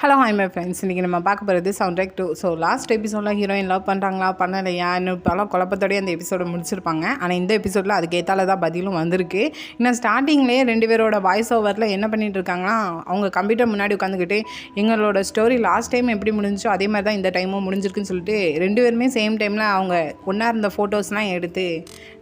Hello hi my friends. இன்றைக்கி நம்ம பார்க்க போகிறது சவுண்ட் ட்ராக் 2. ஸோ லாஸ்ட் எபிசோடில் ஹீரோயின் லவ் பண்ணுறாங்களா பண்ணலையா இன்னும் பல குழப்பத்தோடய அந்த எபிசோடை முடிச்சிருப்பாங்க. ஆனால் இந்த எபிசோடில் அதுக்கு ஏற்றால தான் பதிலும் வந்திருக்கு. இன்னும் ஸ்டார்டிங்லேயே 2 பேரோட வாய்ஸ் ஓவரில் என்ன பண்ணிட்டு இருக்காங்கன்னா, அவங்க கம்ப்யூட்டர் முன்னாடி உட்காந்துக்கிட்டு எங்களோட ஸ்டோரி லாஸ்ட் டைம் எப்படி முடிஞ்சிச்சோ அதே மாதிரி தான் இந்த டைமும் முடிஞ்சிருக்குன்னு சொல்லிட்டு 2 பேருமே சேம் டைமில் அவங்க ஒன்றா இருந்த ஃபோட்டோஸ்லாம் எடுத்து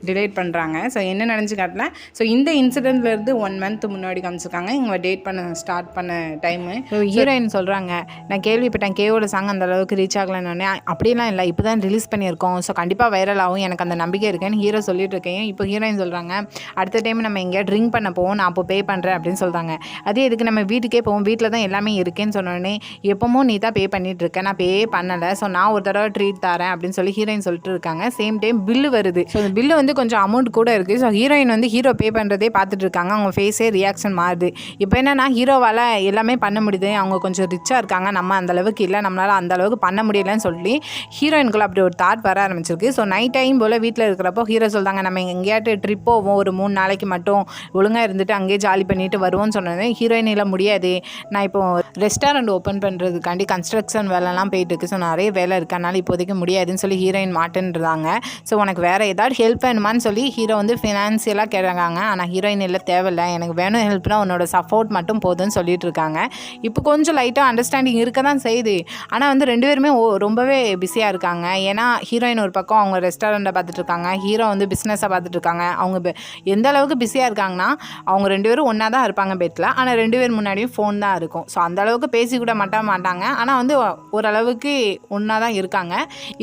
டிலேட் பண்ணுறாங்க. ஸோ என்ன நினச்சி காட்டல. ஸோ இந்த இன்சிடென்ட்லேருந்து 1 மந்த் முன்னாடி காமிச்சிருக்காங்க இவங்க டேட் பண்ண ஸ்டார்ட் பண்ண டைமு. ஸோ ஹீரோயின் சொல்கிறாங்க, நான் கேள்விப்பட்டேன் கேவோட சாங் அந்த அளவுக்கு ரீச் ஆகலைன்னு. அப்படிலாம் இல்லை, இப்போ தான் ரிலீஸ் பண்ணியிருக்கோம், ஸோ கண்டிப்பாக வைரல் ஆகும், எனக்கு அந்த நம்பிக்கை இருக்குன்னு ஹீரோ சொல்லிட்டு இருக்கேன். இப்போ ஹீரோயின் சொல்கிறாங்க, அடுத்த டைம் நம்ம எங்கேயா ட்ரிங்க் பண்ண போவோம், நான் அப்போ பே பண்ணுறேன் அப்படின்னு சொல்கிறாங்க. அதே எதுக்கு நம்ம வீட்டுக்கே போவோம், வீட்டில் தான் எல்லாமே இருக்கேன்னு சொன்னோடனே எப்பவும் நீ தான் பே பண்ணிட்டு இருக்க, நான் பே பண்ணலை, ஸோ நான் ஒரு தடவை ட்ரீட் தரேன் அப்படின்னு சொல்லி ஹீரோயின் சொல்லிட்டு இருக்காங்க. சேம் டைம் பில்லு வருது. ஸோ அந்த பில்லு வந்து கொஞ்சம் அமௌண்ட் கூட இருக்குது. ஸோ ஹீரோயின் வந்து ஹீரோ பே பண்ணுறதே பார்த்துட்டு இருக்காங்க. அவங்க ஃபேஸே ரியாக்ஷன் மாறுது. இப்போ என்னன்னா ஹீரோவால் எல்லாமே பண்ண முடியுது, அவங்க கொஞ்சம் ரிச்சாக இருக்காங்க, நம்ம அந்தளவுக்கு இல்லை, நம்மளால் அந்தளவுக்கு பண்ண முடியலன்னு சொல்லி ஹீரோயினுக்குள்ள அப்படி ஒரு தாட் வர ஆரம்பிச்சிருக்கு. ஸோ நைட் டைம் போல் வீட்டில் இருக்கிறப்போ ஹீரோ சொல்கிறாங்க, நம்ம எங்கேயாட்டு ட்ரிப் போவோம், ஒரு 3 நாளைக்கு மட்டும் ஒழுங்காக இருந்துட்டு அங்கேயே ஜாலி பண்ணிட்டு வருவோம்னு சொன்னது. ஹீரோயினில் முடியாது, நான் இப்போ ரெஸ்டாரண்ட் ஓப்பன் பண்ணுறதுக்காண்டி கன்ஸ்ட்ரக்ஷன் வேலைலாம் போயிட்டு இருக்கு, ஸோ நிறைய வேலை இருக்கனால இப்போதைக்கு முடியாதுன்னு சொல்லி ஹீரோயின் மாட்டேன்றாங்க. ஸோ உனக்கு வேறு ஏதாவது ஹெல்ப் வேணுமான்னு சொல்லி ஹீரோ வந்து ஃபினான்சியலாக கேட்குறாங்க. ஆனால் ஹீரோயின் இல்லை, தேவையில்லை, எனக்கு வேணும் ஹெல்ப்னா உன்னோட சப்போர்ட் மட்டும் போதும்னு சொல்லிட்டு இருக்காங்க. இப்போ கொஞ்சம் லைட்டாக அண்டர்ஸ்டாண்டிங் இருக்க தான் செய்யுது. ஆனால் வந்து 2 பேருமே ரொம்பவே பிஸியாக இருக்காங்க. ஏன்னா ஹீரோயின் ஒரு பக்கம் அவங்க ரெஸ்டாரண்ட்டை பார்த்துட்டு இருக்காங்க, ஹீரோ வந்து பிஸ்னஸை பார்த்துட்டு இருக்காங்க. அவங்க எந்த அளவுக்கு பிஸியாக இருக்காங்கன்னா, அவங்க 2 பேரும் ஒன்றா தான் இருப்பாங்க பெட்டில், ஆனால் 2 பேர் முன்னாடியும் ஃபோன் தான் இருக்கும். ஸோ அந்த அளவுக்கு பேசி கூட மாட்டாங்க. ஆனால் வந்து ஓரளவுக்கு ஒன்றா தான் இருக்காங்க.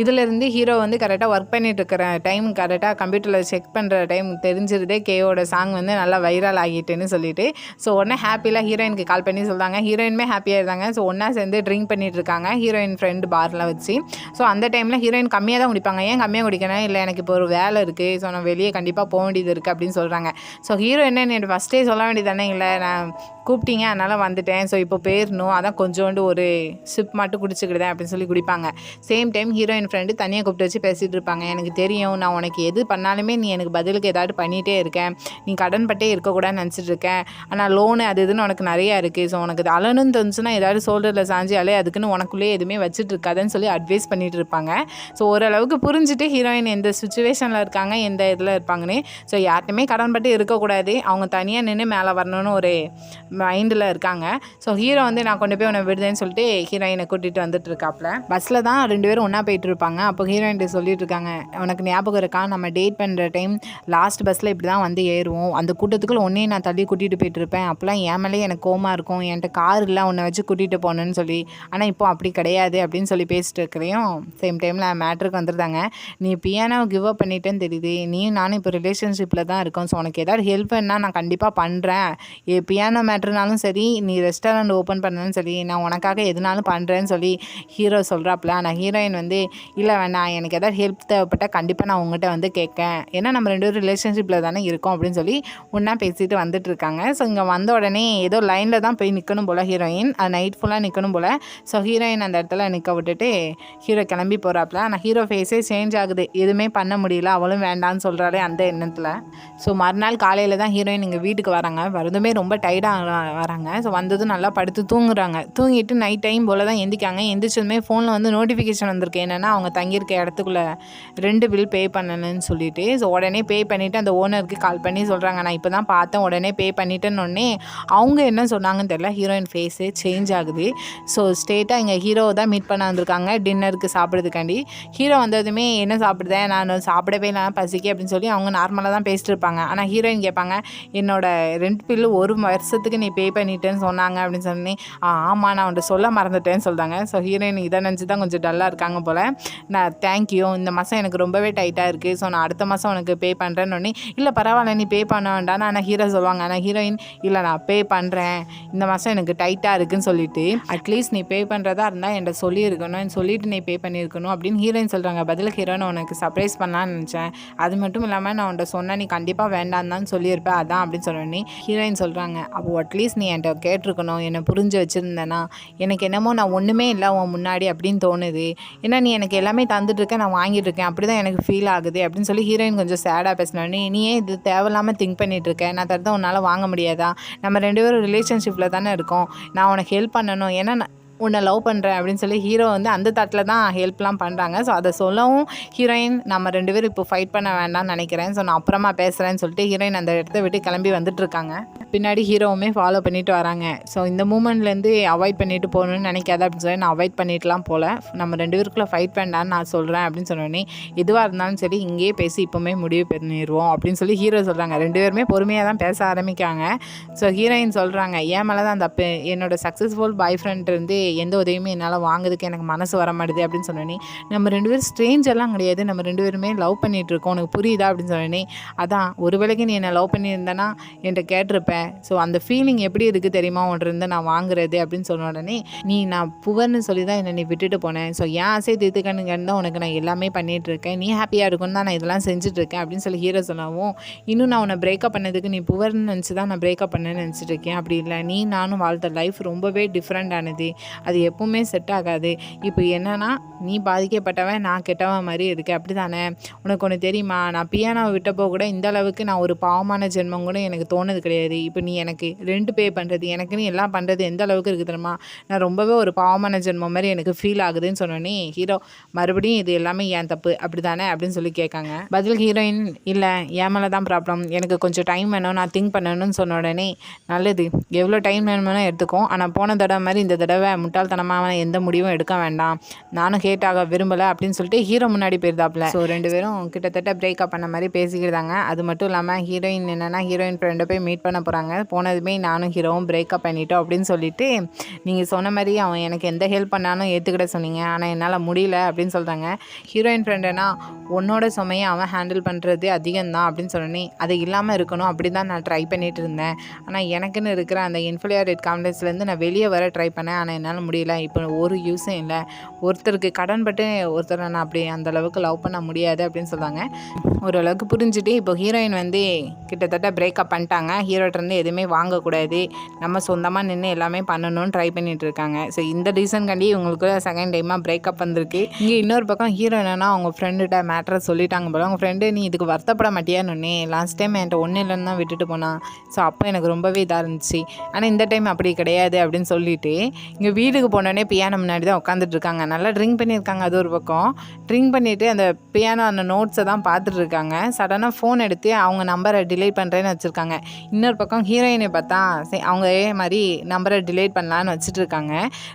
இதிலேருந்து ஹீரோ வந்து கரெக்டாக ஒர்க் பண்ணிட்டு இருக்கிற டைம், கரெக்டாக கம்ப்யூட்டரில் செக் பண்ணுற டைம் தெரிஞ்சிருதே கேவோட சாங் வந்து நல்லா வைரல் ஆகிட்டுன்னு சொல்லிட்டு. ஸோ உடனே ஹாப்பியில் ஹீரோயினுக்கு கால் பண்ணி சொல்கிறாங்க. ஹீரோயினுமே ஹாப்பியாக இருந்தாங்க. ஸோ ஒன்றா சேர்ந்து ட்ரிங்க் பண்ணிட்டு இருக்காங்க ஹீரோயின் ஃப்ரெண்டு பாரில் வச்சு. ஸோ அந்த டைமில் ஹீரோயின் கம்மியாக தான் குடிப்பாங்க. ஏன் கம்மியாக குடிக்கணும், இல்லை எனக்கு இப்போ ஒரு வேலை இருக்குது, ஸோ நான் வெளியே கண்டிப்பாக போக வேண்டியது இருக்குது அப்படின்னு சொல்கிறாங்க. ஸோ ஹீரோ என்ன ஃபஸ்ட்டே சொல்ல வேண்டியது தானே, இல்லை நான் கூப்பிட்டீங்க அதனால் வந்துட்டேன், ஸோ இப்போ போயிடணும், அதான் கொஞ்சோண்டு ஒரு சிப் மட்டும் குடிச்சிக்கிட்டேன் அப்படின்னு சொல்லி குடிப்பாங்க. சேம் டைம் ஹீரோயின் ஃப்ரெண்டு தனியாக கூப்பிட்டு வச்சு பேசிகிட்டு இருப்பாங்க. எனக்கு தெரியும், நான் உனக்கு எது பண்ணாலுமே நீ எனக்கு பதிலுக்கு ஏதாவது பண்ணிகிட்டே இருக்கேன், நீ கடன் பட்டே இருக்கக்கூடாதுன்னு நினச்சிட்டு இருக்கேன், ஆனால் லோனு அது இதுன்னு உனக்கு நிறையா இருக்குது, ஸோ உனக்கு அலனுன்னு தோணுச்சுன்னா ஏதாவது ஷோல்டரில் சாஞ்சி அதுக்குன்னு உனக்குள்ளே எதுவுமே வச்சுட்டு இருக்காதுன்னு சொல்லி அட்வைஸ் பண்ணிட்டு இருப்பாங்க. ஸோ ஓரளவுக்கு புரிஞ்சுட்டு ஹீரோயின் எந்த சுச்சுவேஷனில் இருக்காங்க, எந்த இதில் இருப்பாங்கன்னு. ஸோ யார்ட்டுமே கடன்பட்டு இருக்கக்கூடாது, அவங்க தனியாக நின்று மேலே வரணும்னு ஒரு மைண்டில் இருக்காங்க. ஸோ ஹீரோ வந்து நான் கொண்டு போய் உன்னை விடுதேன்னு சொல்லிட்டு ஹீரோயினை கூட்டிகிட்டு வந்துட்டு இருக்காப்புல. பஸ்ஸில் தான் 2 பேரும் ஒன்றா போயிட்டு இருப்பாங்க. அப்போ ஹீரோயின்ட்டு சொல்லிட்டு இருக்காங்க, உனக்கு ஞாபகம் இருக்கா, நம்ம டேட் பண்ணுற டைம் லாஸ்ட் பஸ்ஸில் இப்படி தான் வந்து ஏறுவோம், அந்த கூட்டத்துக்குள்ள ஒன்றையும் நான் தள்ளி கூட்டிகிட்டு போயிட்டு இருப்பேன், அப்போலாம் என் மேலே எனக்கு கோமா இருக்கும், என்கிட்ட கார் இல்லை உன்னை வச்சு கூட்டிகிட்டு போகணுன்னு சொல்லி, ஆனால் இப்போ அப்படி கிடையாது அப்படின்னு சொல்லி பேசிட்டு இருக்கிறையும் சேம் டைமில் மேட்ருக்கு வந்துருந்தாங்க. நீ பியானோ கிவ் அப் பண்ணிட்டேன்னு தெரியுது, நீயும் நானும் இப்போ ரிலேஷன்ஷிப்பில் தான் இருக்கோம், ஸோ உனக்கு ஏதாவது ஹெல்ப் வேணா நான் கண்டிப்பாக பண்ணுறேன், பியானோ மேட்ருனாலும் சரி, நீ ரெஸ்டாரண்ட் ஓப்பன் பண்ணணும்னு சொல்லி, நான் உனக்காக எதுனாலும் பண்ணுறேன்னு சொல்லி ஹீரோ சொல்கிறாப்புல. ஆனால் ஹீரோயின் வந்து இல்லை வேணாம், எனக்கு ஏதாவது ஹெல்ப் தேவைப்பட்டால் கண்டிப்பாக நான் உங்கள்கிட்ட வந்து கேட்கேன், ஏன்னா நம்ம 2 பேரும் ரிலேஷன்ஷிப்பில் தானே இருக்கோம் அப்படின்னு சொல்லி ஒன்றா பேசிட்டு வந்துட்டு இருக்காங்க. ஸோ இங்கே வந்த உடனே ஏதோ லைனில் தான் போய் நிற்கணும் போல் ஹீரோயின், அது நைட் ஃபுல்லாக நிற்கணும் போல். ஸோ ஹீரோயின் அந்த இடத்துல நிற்க விட்டுட்டு ஹீரோ கிளம்பி போகிறாப்புல. ஆனால் ஹீரோ ஃபேஸே சேஞ்ச் ஆகுது, எதுவுமே பண்ண முடியல, அவளும் வேண்டான்னு சொல்கிறாளே அந்த எண்ணத்தில். ஸோ மறுநாள் காலையில் தான் ஹீரோயின் இங்கே வீட்டுக்கு வராங்க. வரதுமே ரொம்ப டைடாக வராங்க. ஸோ வந்ததும் நல்லா படுத்து தூங்குறாங்க. தூங்கிட்டு நைட் டைம் போல் தான் எந்திக்காங்க. எந்திரிச்சதுமே ஃபோனில் வந்து நோட்டிஃபிகேஷன் வந்திருக்கு, என்னென்னா அவங்க தங்கியிருக்க இடத்துக்குள்ளே 2 பில் பே பண்ணணும்னு சொல்லிட்டு. ஸோ உடனே பே பண்ணிவிட்டு அந்த ஓனருக்கு கால் பண்ணி சொல்கிறாங்க, நான் இப்போ தான் பார்த்தேன், உடனே பே பண்ணிட்டேன்னொடனே அவங்க என்ன சொன்னாங்கன்னு தெரியல, ஹீரோயின் ஃபேஸே சேஞ்ச் ஆகுது. ஸோ ஸ்ட்ரெயிட்டாக இங்கே ஹீரோவை தான் மீட் பண்ண வந்திருக்காங்க டின்னருக்கு சாப்பிட்றதுக்காண்டி. ஹீரோ வந்ததுமே என்ன சாப்பிடுதேன், நான் சாப்பிடவே இல்லை, பசிக்கே அப்படின்னு சொல்லி அவங்க நார்மலாக தான் பேசிட்டு இருப்பாங்க. ஆனால் ஹீரோயின் கேட்பாங்க, என்னோட ரெண்ட் பில்லு 1 வருஷத்துக்கு நீ பே பண்ணிட்டேன்னு சொன்னாங்க அப்படின்னு சொன்னே. ஆமாம், நான் அவன்கிட்ட சொல்ல மறந்துட்டேன்னு சொல்கிறாங்க. ஸோ ஹீரோயின் இதை நினச்சி தான் கொஞ்சம் டல்லாக இருக்காங்க போல். நான் தேங்க்யூ, இந்த மாதம் எனக்கு ரொம்பவே டைட்டாக இருக்குது, ஸோ நான் அடுத்த மாதம் உனக்கு பே பண்ணுறேன்னு. இல்லை பரவாயில்ல, நீ பே பண்ண வேண்டாம். ஆனால் ஹீரோ சொல்லுவாங்க, ஆனால் ஹீரோயின் இல்லை நான் பே பண்ணுறேன், இந்த மாதம் எனக்கு டைட்டாக இருக்குதுன்னு சொல்லிட்டு, அட்லீஸ்ட் நீ பே பண்ணுறதா இருந்தால் என்கிட்ட சொல்லியிருக்கணும், சொல்லிவிட்டு நீ பே பண்ணியிருக்கணும் அப்படின்னு ஹீரோயின் சொல்கிறாங்க. பதிலுக்கு ஹீரோயின் உனக்கு சர்ப்ரைஸ் பண்ணலான்னு நினச்சேன், அது மட்டும் இல்லாமல் நான் உன்ட்ட சொன்னேன், நீ கண்டிப்பாக வேண்டாம் தான் சொல்லியிருப்பேன், அதான் அப்படின்னு சொன்னோன்னே ஹீரோயின் சொல்கிறாங்க, அப்போ அட்லீஸ்ட் நீ என்கிட்ட கேட்டிருக்கணும், என்னை புரிஞ்சு வச்சுருந்தேன்னா, எனக்கு என்னமோ நான் ஒன்றுமே இல்லை உன் முன்னாடி அப்படின்னு தோணுது, ஏன்னா நீ எனக்கு எல்லாமே தந்துட்டுருக்கேன், நான் வாங்கிட்டு இருக்கேன், அப்படி தான் எனக்கு ஃபீல் ஆகுது அப்படின்னு சொல்லி ஹீரோயின் கொஞ்சம் சேடாக பேசினோடனே, நீ ஏன் இது தேவையில்லாமல் திங்க் பண்ணிகிட்டு இருக்கேன், நான் தரதான் உன்னால் வாங்க முடியாதா, நம்ம 2 பேரும் ரிலேஷன்ஷிப்பில் தானே இருக்கோம், நான் உனக்கு ஹெல்ப் பண்ணணும், ஏன்னா உன்னை லவ் பண்ணுறேன் அப்படின்னு சொல்லி ஹீரோ வந்து அந்த தாட்டில் தான் ஹெல்ப்லாம் பண்ணுறாங்க. ஸோ அதை சொல்லவும் ஹீரோயின் நம்ம 2 பேரும் இப்போ ஃபைட் பண்ண வேண்டாம்னு நினைக்கிறேன், ஸோ நான் அப்புறமா பேசுகிறேன்னு சொல்லிட்டு ஹீரோயின் அந்த இடத்த விட்டு கிளம்பி வந்துட்டுருக்காங்க. பின்னாடி ஹீரோவுமே ஃபாலோ பண்ணிட்டு வராங்க. ஸோ இந்த மூமெண்ட்லேருந்து அவாய்ட் பண்ணிட்டு போகணுன்னு நினைக்காத அப்படின்னு சொல்லி நான் அவாய்ட் பண்ணிட்டுலாம் போகல, நம்ம 2 பேருக்குள்ளே ஃபைட் வேண்டான்னு நான் சொல்கிறேன் அப்படின்னு சொன்னோடனே எதுவாக இருந்தாலும் சரி இங்கேயே பேசி இப்போவுமே முடிவு பண்ணிடுவோம் அப்படின்னு சொல்லி ஹீரோ சொல்கிறாங்க. 2 பேருமே பொறுமையாக தான் பேச ஆரம்பிக்காங்க. ஸோ ஹீரோயின் சொல்கிறாங்க, என் மேலே தான் தப்பு, என்னோடய சக்ஸஸ்ஃபுல் பாய் ஃப்ரெண்ட் இருந்து எந்த உதவியுமே என்னால் வாங்குறதுக்கு எனக்கு மனசு வர மாட்டேது அப்படின்னு சொன்னோன்னே நம்ம 2 பேரும் ஸ்ட்ரேஞ்சர்லாம் கிடையாது, நம்ம 2 பேருமே லவ் பண்ணிகிட்ருக்கோம், உனக்கு புரியுதா அப்படின்னு சொன்னோன்னே அதான் ஒரு வேளைக்கு நீ என்னை லவ் பண்ணியிருந்தேன்னா என்கிட்ட கேட்டிருப்பேன், ஸோ அந்த ஃபீலிங் எப்படி இருக்குது தெரியுமா உன்ட்டு நான் வாங்குறது அப்படின்னு சொன்ன உடனே நான் புவர்னு சொல்லி தான் என்னை நீ விட்டுட்டு போனேன், ஸோ என் ஆசையை தீர்த்துக்கணுங்க தான் உனக்கு நான் எல்லாமே பண்ணிகிட்ருக்கேன், நீ ஹாப்பியாக இருக்குன்னு தான் நான் இதெல்லாம் செஞ்சுட்ருக்கேன் அப்படின்னு சொல்லி ஹீரோ சொல்லவும் இன்னும் நான் உன்னை பிரேக்கப் பண்ணதுக்கு நீ புவர்னு நினச்சி தான் நான் பிரேக்கப் பண்ணேன்னு நினச்சிட்ருக்கேன், அப்படி இல்லை நீ நானும் வாழ்த்த லைஃப் ரொம்பவே டிஃப்ரெண்டானது, அது எப்போவுமே செட் ஆகாது, இப்போ என்னன்னா நீ பாதிக்கப்பட்டவன் நான் கெட்டவன் மாதிரி இருக்கு அப்படி தானே, உனக்கு ஒன்று தெரியுமா நான் பியானோவை விட்டப்போ கூட இந்த அளவுக்கு நான் ஒரு பாவமான ஜென்மம் கூட எனக்கு தோணுது கிடையாது, இப்போ நீ எனக்கு ரெண்ட் பே பண்ணுறது எனக்குன்னு எல்லாம் பண்ணுறது எந்த அளவுக்கு இருக்குது தெரியுமா, நான் ரொம்பவே ஒரு பாவமான ஜென்மம் மாதிரி எனக்கு ஃபீல் ஆகுதுன்னு சொன்னோன்னே ஹீரோ மறுபடியும் இது எல்லாமே ஏன் தப்பு அப்படி தானே அப்படின்னு சொல்லி கேட்காங்க. பதில் ஹீரோயின் இல்லை என் மேலே தான் ப்ராப்ளம், எனக்கு கொஞ்சம் டைம் வேணும், நான் திங்க் பண்ணணும்னு சொன்ன உடனே நல்லது எவ்வளோ டைம் வேணும்னா எடுத்துக்கும், ஆனால் போன தடவை மாதிரி இந்த தடவை முட்டாள்தனமாக எந்த முடிவும் எடுக்க வேண்டாம், நானும் ஹேட் ஆக விரும்பலை அப்படின்னு சொல்லிட்டு ஹீரோ முன்னாடி போயிருந்தாப்புல. ஸோ 2 பேரும் கிட்டத்தட்ட பிரேக்கப் பண்ண மாதிரி பேசிக்கிட்டாங்க. அது மட்டும் இல்லாமல் ஹீரோயின் என்னென்னா ஹீரோயின் ஃப்ரெண்டை போய் மீட் பண்ண போகிறாங்க. போனதுமே நானும் ஹீரோவும் பிரேக்கப் பண்ணிட்டோம் அப்படின்னு சொல்லிட்டு நீங்கள் சொன்ன மாதிரி அவன் எனக்கு எந்த ஹெல்ப் பண்ணாலும் ஏற்றுக்கிட்ட சொன்னீங்க, ஆனால் என்னால் முடியல அப்படின்னு சொல்கிறாங்க. ஹீரோயின் ஃப்ரெண்டுனா உன்னோட சுமையை அவன் ஹேண்டில் பண்ணுறது அதிகம்தான் அப்படின்னு சொன்னேன், அது இல்லாமல் இருக்கணும் அப்படி தான் நான் ட்ரை பண்ணிட்டு இருந்தேன், ஆனால் எனக்குன்னு இருக்கிற அந்த இன்ஃபீரியாரிட்டி காம்ப்ளெக்ஸ்லேருந்து நான் வெளியே வர ட்ரை பண்ணேன், ஆனால் என்னால் முடியல, இப்போ ஒரு யூஸும் இல்லை, ஒருத்தருக்கு கடன்பட்டு ஒருத்தரை நான் அப்படி அந்த அளவுக்கு லவ் பண்ண முடியாது அப்படின்னு சொல்கிறாங்க. ஓரளவுக்கு புரிஞ்சுட்டு இப்போ ஹீரோயின் வந்து கிட்டத்தட்ட பிரேக்கப் பண்ணிட்டாங்க, ஹீரோட்டிருந்து எதுவுமே வாங்கக்கூடாது, நம்ம சொந்தமாக நின்று எல்லாமே பண்ணணும்னு ட்ரை பண்ணிட்டு இருக்காங்க. ஸோ இந்த ரீசன் கண்டி இவங்களுக்கு செகண்ட் டைமாக பிரேக்கப் வந்திருக்கு. இங்கே இன்னொரு பக்கம் ஹீரோ என்னன்னா அவங்க ஃப்ரெண்டுகிட்ட மேட்ரை சொல்லிட்டாங்க போல, அவங்க ஃப்ரெண்டு நீ இதுக்கு வருத்தப்பட மாட்டியான்னு லாஸ்ட் டைம் என்கிட்ட ஒன்றும் இல்லைன்னு தான் விட்டுட்டு போனான், ஸோ அப்போ எனக்கு ரொம்பவே இதாக இருந்துச்சு, ஆனால் இந்த டைம் அப்படி கிடையாது அப்படின்னு சொல்லிட்டு இங்கே வீட்டுக்கு போனோடனே பியானோ முன்னாடி தான் உட்காந்துட்டு இருக்காங்க. நல்லா ட்ரிங்க் பண்ணியிருக்காங்க, அது ஒரு பக்கம் ட்ரிங்க் பண்ணிவிட்டு அந்த பியானோ அந்த நோட்ஸை தான் பார்த்துட்டு இருக்காங்க. சடனாக ஃபோன் எடுத்து அவங்க நம்பரை டிலீட் பண்ணுறேன்னு வச்சுருக்காங்க. இன்னொரு பக்கம் ஹீரோயினை பார்த்தா அவங்க மாதிரி நம்பரை டிலீட் பண்ணலான்னு வச்சுட்டு இருக்காங்க.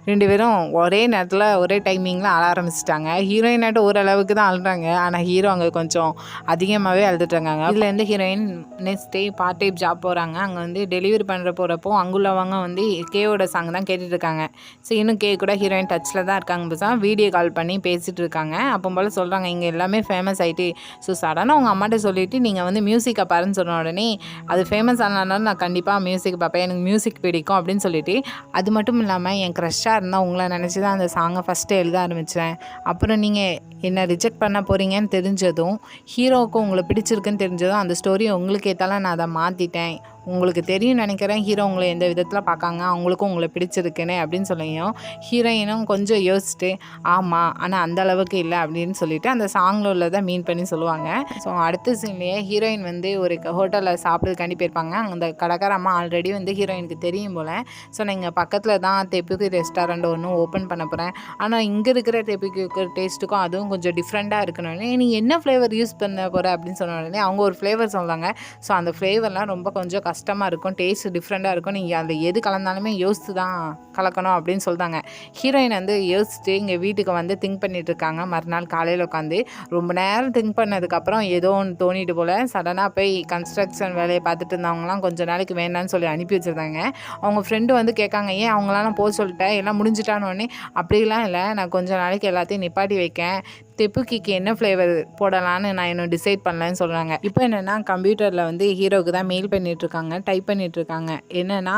2 பேரும் ஒரே நேரத்தில் ஒரே டைமிங்கில் அழ ஆரம்பிச்சிட்டாங்க. ஹீரோயினாட்டு ஓரளவுக்கு தான் அழுறாங்க, ஆனால் ஹீரோ அங்கே கொஞ்சம் அதிகமாகவே அழுதுட்டுருக்காங்க. இதுலேருந்து heroine next day part time job போகிறாங்க. அங்கே வந்து டெலிவரி பண்ணுற போகிறப்போ அங்குள்ளவங்க வந்து கேவோட சாங் தான் கேட்டுட்ருக்காங்க. ஸோ இன்னும் கே கூட ஹீரோயின் டச்சில் தான் இருக்காங்க. பேசாம வீடியோ கால் பண்ணி பேசிகிட்டு இருக்காங்க. அப்போ போல் சொல்கிறாங்க இங்கே எல்லாமே ஃபேமஸ் ஆகிட்டு, ஸோ சடனாக அவங்க அம்மாட்ட சொல்லிவிட்டு நீங்கள் வந்து மியூசிக்கை பாருன்னு சொன்ன உடனே அது ஃபேமஸ் ஆனாலும் நான் கண்டிப்பாக மியூசிக் பார்ப்பேன், எனக்கு மியூசிக் பிடிக்கும் அப்படின்னு சொல்லிட்டு, அது மட்டும் இல்லாமல் என் க்ரஷ்ஷாக இருந்தால் உங்களை நினச்சி தான் அந்த சாங்கை ஃபஸ்ட்டு எழுத ஆரம்பித்தேன், அப்புறம் நீங்கள் என்னை ரிஜெக்ட் பண்ண போகிறீங்கன்னு தெரிஞ்சதும் ஹீரோவுக்கு உங்களை பிடிச்சிருக்குன்னு தெரிஞ்சதும் அந்த ஸ்டோரியை உங்களுக்கு ஏற்றால நான் அதை மாற்றிட்டேன், உங்களுக்கு தெரியும் நினைக்கிறேன் ஹீரோ உங்களை எந்த விதத்தில் பார்க்காங்க, அவங்களுக்கும் உங்களை பிடிச்சிருக்குன்னு அப்படின்னு சொல்லியும் ஹீரோயினும் கொஞ்சம் யோசிச்சுட்டு ஆமாம் ஆனால் அந்த அளவுக்கு இல்லை அப்படின்னு சொல்லிட்டு அந்த சாங்கில் உள்ளதை மீன் பண்ணி சொல்லுவாங்க. ஸோ அடுத்த சீன்லேயே ஹீரோயின் வந்து ஒரு ஹோட்டலில் சாப்பிட்றதுக்காண்டி போயிருப்பாங்க. அந்த கடைக்கார அம்மா ஆல்ரெடி வந்து ஹீரோயினுக்கு தெரியும் போல், ஸோ நான் இங்கே பக்கத்தில் தான் தெப்புக்கு ரெஸ்டாரண்ட் ஒன்று ஓப்பன் பண்ண போகிறேன், ஆனால் இங்கே இருக்கிற தெப்புக்கு டேஸ்ட்டுக்கும் அதுவும் கொஞ்சம் டிஃப்ரெண்ட்டாக இருக்கணும்னே நீ என்ன ஃப்ளேவர் யூஸ் பண்ண போகிற அப்படின்னு சொன்ன உடனே அவங்க ஒரு ஃப்ளேவர் சொல்கிறாங்க. ஸோ அந்த ஃப்ளேவர்லாம் ரொம்ப கொஞ்சம் கஷ்டமாக இருக்கும், டேஸ்ட் டிஃப்ரெண்ட்டாக இருக்கும், நீங்கள் அதில் எது கலந்தாலுமே யோசித்து தான் கலக்கணும் அப்படின்னு சொல்லிட்டாங்க. ஹீரோயின் வந்து யோசிச்சுட்டு இங்கே வீட்டுக்கு வந்து திங்க் பண்ணிட்டு இருக்காங்க. மறுநாள் காலையில் உட்காந்து ரொம்ப நேரம் திங்க் பண்ணதுக்கப்புறம் ஏதோ ஒன்று தோணிட்டு போல் சடனாக போய் கன்ஸ்ட்ரக்ஷன் வேலையை பார்த்துட்டு இருந்தவங்களாம் கொஞ்சம் நாளைக்கு வேண்டான்னு சொல்லி அனுப்பி வச்சுருந்தாங்க. அவங்க ஃப்ரெண்டு வந்து கேட்காங்க ஏன் அவங்களாம் போக சொல்லிட்டேன் எல்லாம் முடிஞ்சிட்டானோடனே, அப்படிலாம் இல்லை நான் கொஞ்சம் நாளைக்கு எல்லாத்தையும் நிப்பாட்டி வைக்கேன், தெப்புக்கிக்கு என்ன ஃப்ளேவர் போடலான்னு நான் இன்னும் டிசைட் பண்ணலன்னு சொல்கிறாங்க. இப்போ என்னென்னா கம்ப்யூட்டரில் வந்து ஹீரோவுக்கு தான் மெயில் பண்ணிகிட்ருக்காங்க, டைப் பண்ணிகிட்ருக்காங்க. என்னென்னா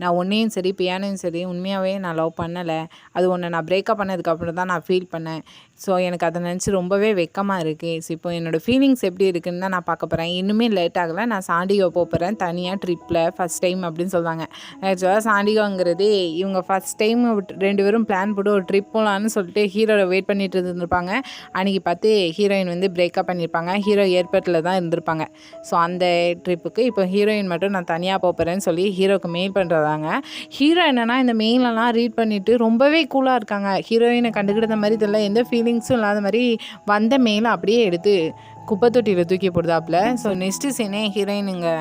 நான் ஒன்றையும் சரி பியானையும் சரி உண்மையாகவே நான் லவ் பண்ணலை, அது ஒன்று நான் பிரேக்கப் பண்ணதுக்கப்புறம் தான் நான் ஃபீல் பண்ணேன், ஸோ எனக்கு அதை நினச்சி ரொம்பவே வெக்கமாக இருக்குது, ஸோ இப்போ என்னோடய ஃபீலிங்ஸ் எப்படி இருக்குன்னு தான் நான் பார்க்க போகிறேன், இன்னுமே லேட் ஆகலை, நான் சாண்டிகோ போகிறேன் தனியாக ட்ரிப்பில் ஃபஸ்ட் டைம் அப்படின்னு சொல்கிறாங்க. ஆக்சுவலாக சாண்டிகோங்கிறது இவங்க ஃபஸ்ட் டைம் 2 பேரும் பிளான் போட்டு ஒரு ட்ரிப் போகலான்னு சொல்லிட்டு ஹீரோவை வெயிட் பண்ணிட்டு இருந்திருப்பாங்க. அன்றைக்கி பார்த்து ஹீரோயின் வந்து பிரேக்கப் பண்ணியிருப்பாங்க. ஹீரோ ஏர்போர்ட்டில் தான் இருந்திருப்பாங்க. ஸோ அந்த ட்ரிப்புக்கு இப்போ ஹீரோயின் மட்டும் நான் தனியாக போகிறேன்னு சொல்லி ஹீரோக்கு மெயில் பண்ணுறதாங்க. ஹீரோ என்னென்னா இந்த மெயிலெல்லாம் ரீட் பண்ணிவிட்டு ரொம்பவே கூலாக இருக்காங்க. ஹீரோயினை கண்டுக்கிட்ட மாதிரி தெரியல, எந்த ஃபீலிங்ஸும் இல்லாத மாதிரி வந்த மெயிலை அப்படியே எடுத்து குப்பை தொட்டியில் தூக்கி போடுதாப்புல. ஸோ நெக்ஸ்ட்டு சீனே ஹீரோயின் இங்கே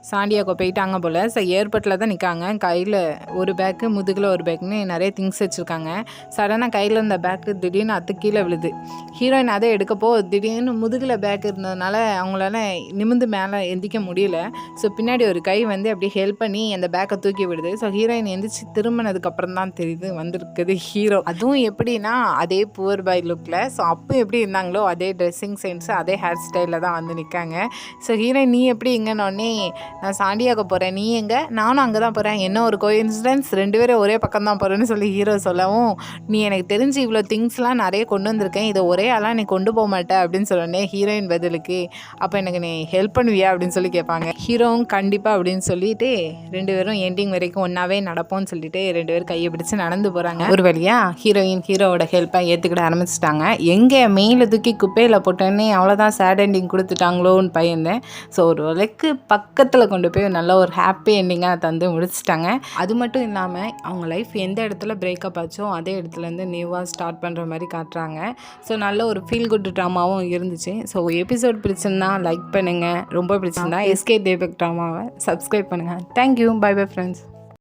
சாண்டியாக்கோ போயிட்டாங்க போல். ஸோ ஏர்போர்ட்டில் தான் நிற்காங்க. கையில் ஒரு பேக்கு, முதுகில் ஒரு பேக்குன்னு நிறைய திங்ஸ் வச்சுருக்காங்க. சடனாக கையில் இருந்த பேக்கு திடீர்னு அத்து கீழே விழுது. ஹீரோயின் அதை எடுக்கப்போ திடீர்னு முதுகில் பேக் இருந்ததுனால அவங்களால நிமிந்து மேலே எந்திக்க முடியல. ஸோ பின்னாடி ஒரு கை வந்து அப்படியே ஹெல்ப் பண்ணி அந்த பேக்கை தூக்கி விடுது. ஸோ ஹீரோயின் எந்திரிச்சு திரும்பினதுக்கப்புறம் தான் தெரியுது வந்திருக்குது ஹீரோ. அதுவும் எப்படின்னா அதே புவர் பாய் லுக்கில். ஸோ அப்போ எப்படி இருந்தாங்களோ அதே ட்ரெஸ்ஸிங் சென்ஸ், அதே ஹேர் ஸ்டைலில் தான் வந்து நிற்காங்க. ஸோ ஹீரோயின் நீ எப்படி இங்கன்னொடனே நான் சாண்டியாக்கோ போகிறேன், நீ எங்கே, நானும் அங்கே தான் போகிறேன், என்ன ஒரு கோஇன்சிடென்ஸ், 2 பேரும் ஒரே பக்கம் தான் போகிறேன்னு சொல்லி ஹீரோ சொல்லவும், நீ எனக்கு தெரிஞ்சு இவ்வளோ திங்ஸ்லாம் நிறைய கொண்டு வந்திருக்கேன், இதை ஒரே ஆளாக நீ கொண்டு போக மாட்டேன் அப்படின்னு சொன்னோடனே ஹீரோயின் பதிலுக்கு அப்போ எனக்கு நீ ஹெல்ப் பண்ணுவியா அப்படின்னு சொல்லி கேட்பாங்க. ஹீரோவும் கண்டிப்பாக அப்படின்னு சொல்லிட்டு 2 பேரும் எண்டிங் வரைக்கும் ஒன்றாவே நடப்போம்னு சொல்லிட்டு 2 பேரும் கையை பிடிச்சி நடந்து போகிறாங்க. ஒரு வழியாக ஹீரோயின் ஹீரோவோட ஹெல்ப்பாக ஏற்றுக்கிட ஆரம்பிச்சிட்டாங்க. எங்கே மெயில தூக்கி குப்பையில் போட்டோன்னே அவ்வளோதான் சேட் எண்டிங் கொடுத்துட்டாங்களோன்னு பயந்தேன். ஸோ ஒரு வழக்கு பக்கத்தில் கொண்டு போய் நல்ல ஒரு ஹாப்பி எண்டிங்காக தந்து முடிச்சிட்டாங்க. அது மட்டும் இல்லாமல் அவங்க லைஃப் எந்த இடத்துல பிரேக்கப் ஆச்சோ அதே இடத்துலேருந்து நியூவாக ஸ்டார்ட் பண்ணுற மாதிரி காட்டுறாங்க. ஸோ நல்ல ஒரு ஃபீல் குட் ட்ராமாவும் இருந்துச்சு. ஸோ எபிசோட் பிடிச்சிருந்தா லைக் பண்ணுங்கள், ரொம்ப பிடிச்சிருந்தா எஸ்கே தேவக் ட்ராமாவை சப்ஸ்கிரைப் பண்ணுங்கள். Thank you, bye bye friends.